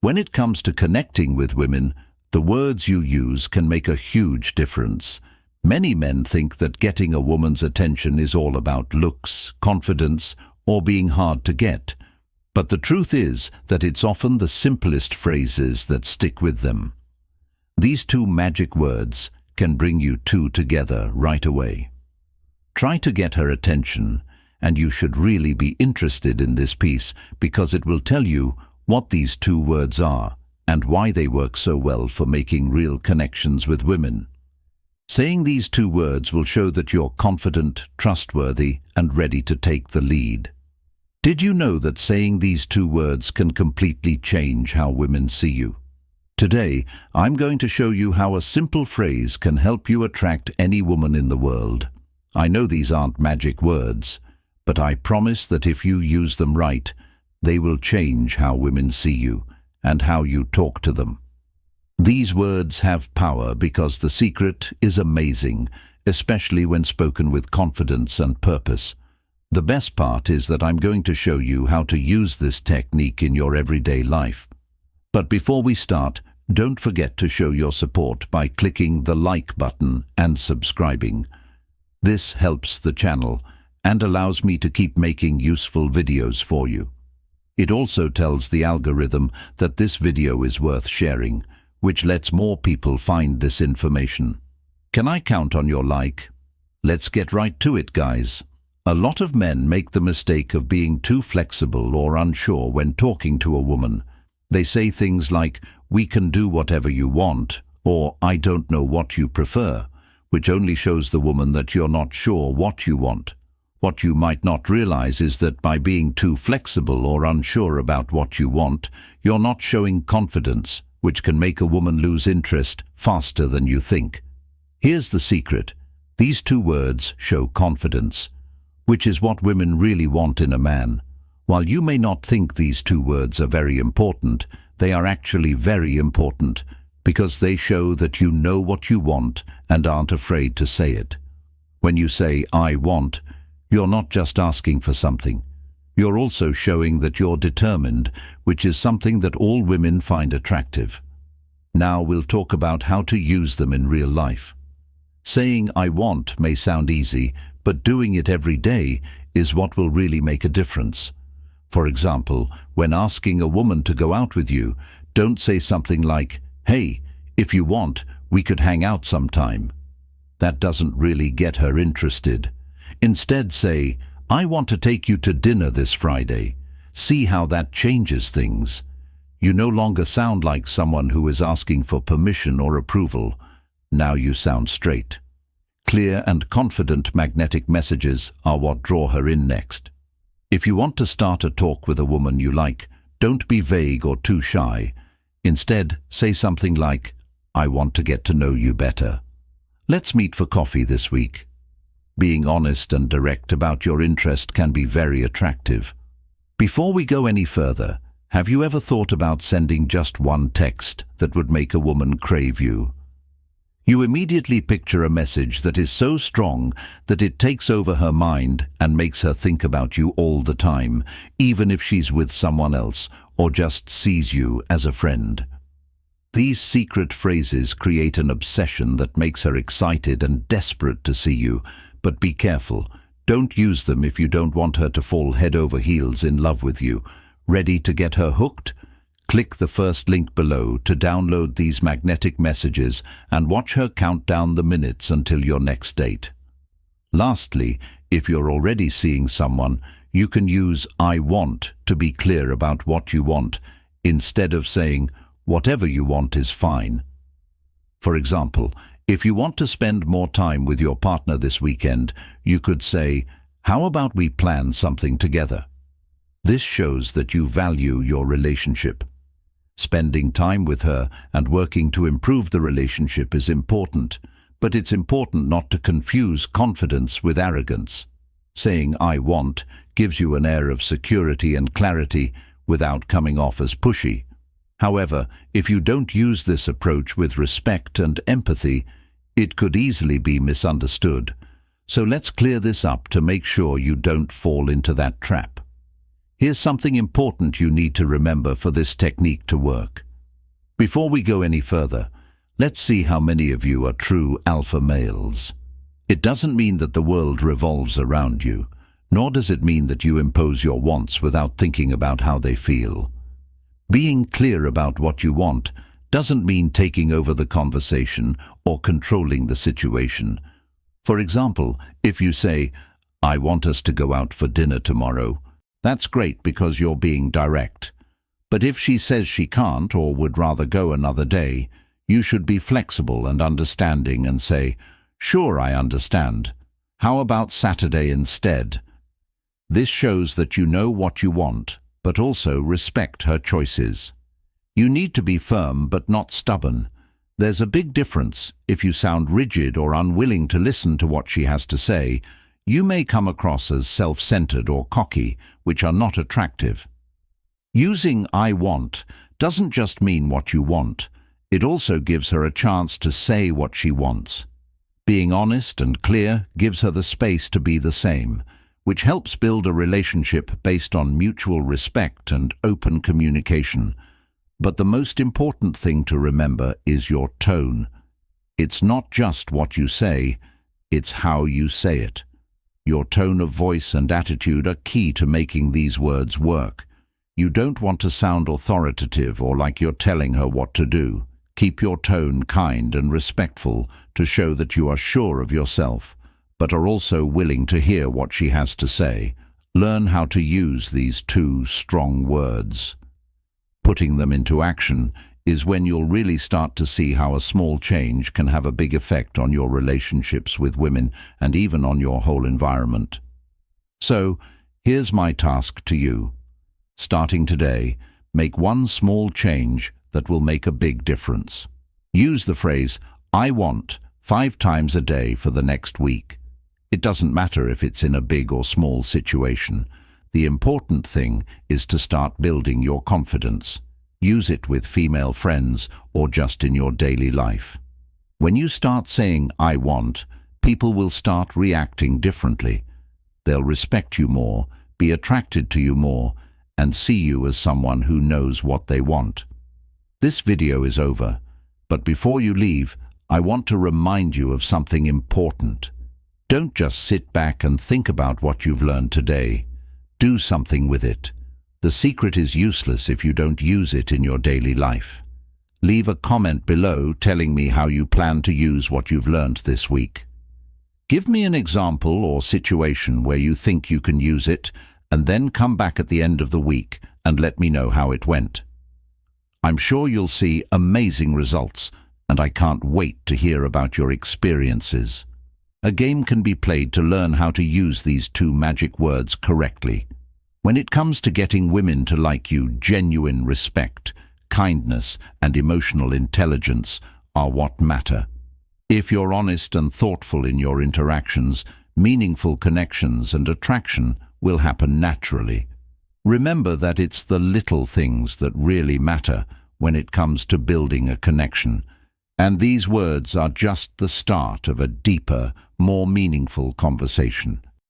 When it comes to connecting with women, the words you use can make a huge difference. Many men think that getting a woman's attention is all about looks, confidence, or being hard to get. But the truth is that it's often the simplest phrases that stick with them. These two magic words can bring you two together right away. Try to get her attention, and you should really be interested in this piece because it will tell you what these two words are and why they work so well for making real connections with women. Saying these two words will show that you're confident, trustworthy, and ready to take the lead. Did you know that saying these two words can completely change how women see you? Today, I'm going to show you how a simple phrase can help you attract any woman in the world. I know these aren't magic words, but I promise that if you use them right, they will change how women see you and how you talk to them. These words have power because the secret is amazing, especially when spoken with confidence and purpose. The best part is that I'm going to show you how to use this technique in your everyday life. But before we start, don't forget to show your support by clicking the like button and subscribing. This helps the channel and allows me to keep making useful videos for you. It also tells the algorithm that this video is worth sharing, which lets more people find this information. Can I count on your like? Let's get right to it, guys. A lot of men make the mistake of being too flexible or unsure when talking to a woman. They say things like, "We can do whatever you want," or "I don't know what you prefer," which only shows the woman that you're not sure what you want. What you might not realize is that by being too flexible or unsure about what you want, you're not showing confidence, which can make a woman lose interest faster than you think. Here's the secret. These two words show confidence, which is what women really want in a man. While you may not think these two words are very important, they are actually very important because they show that you know what you want and aren't afraid to say it. When you say, "I want," you're not just asking for something. You're also showing that you're determined, which is something that all women find attractive. Now we'll talk about how to use them in real life. Saying "I want" may sound easy, but doing it every day is what will really make a difference. For example, when asking a woman to go out with you, don't say something like, "Hey, if you want, we could hang out sometime." That doesn't really get her interested. Instead say, "I want to take you to dinner this Friday." See how that changes things. You no longer sound like someone who is asking for permission or approval. Now you sound straight. Clear and confident magnetic messages are what draw her in next. If you want to start a talk with a woman you like, don't be vague or too shy. Instead, say something like, "I want to get to know you better. Let's meet for coffee this week." Being honest and direct about your interest can be very attractive. Before we go any further, have you ever thought about sending just one text that would make a woman crave you? You immediately picture a message that is so strong that it takes over her mind and makes her think about you all the time, even if she's with someone else or just sees you as a friend. These secret phrases create an obsession that makes her excited and desperate to see you, but be careful. Don't use them if you don't want her to fall head over heels in love with you. Ready to get her hooked? Click the first link below to download these magnetic messages and watch her count down the minutes until your next date. Lastly, if you're already seeing someone, you can use "I want" to be clear about what you want, instead of saying, "Whatever you want is fine." For example, if you want to spend more time with your partner this weekend, you could say, "How about we plan something together?" This shows that you value your relationship. Spending time with her and working to improve the relationship is important, but it's important not to confuse confidence with arrogance. Saying "I want" gives you an air of security and clarity without coming off as pushy. However, if you don't use this approach with respect and empathy, it could easily be misunderstood. So let's clear this up to make sure you don't fall into that trap. Here's something important you need to remember for this technique to work. Before we go any further, let's see how many of you are true alpha males. It doesn't mean that the world revolves around you, nor does it mean that you impose your wants without thinking about how they feel. Being clear about what you want doesn't mean taking over the conversation or controlling the situation. For example, if you say, "I want us to go out for dinner tomorrow," that's great because you're being direct. But if she says she can't or would rather go another day, you should be flexible and understanding and say, "Sure, I understand. How about Saturday instead?" This shows that you know what you want, but also respect her choices. You need to be firm but not stubborn. There's a big difference. If you sound rigid or unwilling to listen to what she has to say, you may come across as self-centered or cocky, which are not attractive. Using "I want" doesn't just mean what you want. It also gives her a chance to say what she wants. Being honest and clear gives her the space to be the same, which helps build a relationship based on mutual respect and open communication. But the most important thing to remember is your tone. It's not just what you say, it's how you say it. Your tone of voice and attitude are key to making these words work. You don't want to sound authoritative or like you're telling her what to do. Keep your tone kind and respectful to show that you are sure of yourself, but are also willing to hear what she has to say. Learn how to use these two strong words. Putting them into action is when you'll really start to see how a small change can have a big effect on your relationships with women and even on your whole environment. So, here's my task to you. Starting today, make one small change that will make a big difference. Use the phrase, "I want," 5 times a day for the next week. It doesn't matter if it's in a big or small situation. The important thing is to start building your confidence. Use it with female friends or just in your daily life. When you start saying "I want," people will start reacting differently. They'll respect you more, be attracted to you more, and see you as someone who knows what they want. This video is over, but before you leave, I want to remind you of something important. Don't just sit back and think about what you've learned today. Do something with it. The secret is useless if you don't use it in your daily life. Leave a comment below telling me how you plan to use what you've learned this week. Give me an example or situation where you think you can use it, and then come back at the end of the week and let me know how it went. I'm sure you'll see amazing results, and I can't wait to hear about your experiences. A game can be played to learn how to use these 2 magic words correctly. When it comes to getting women to like you, genuine respect, kindness, and emotional intelligence are what matter. If you're honest and thoughtful in your interactions, meaningful connections and attraction will happen naturally. Remember that it's the little things that really matter when it comes to building a connection, and these words are just the start of a deeper, more meaningful conversation.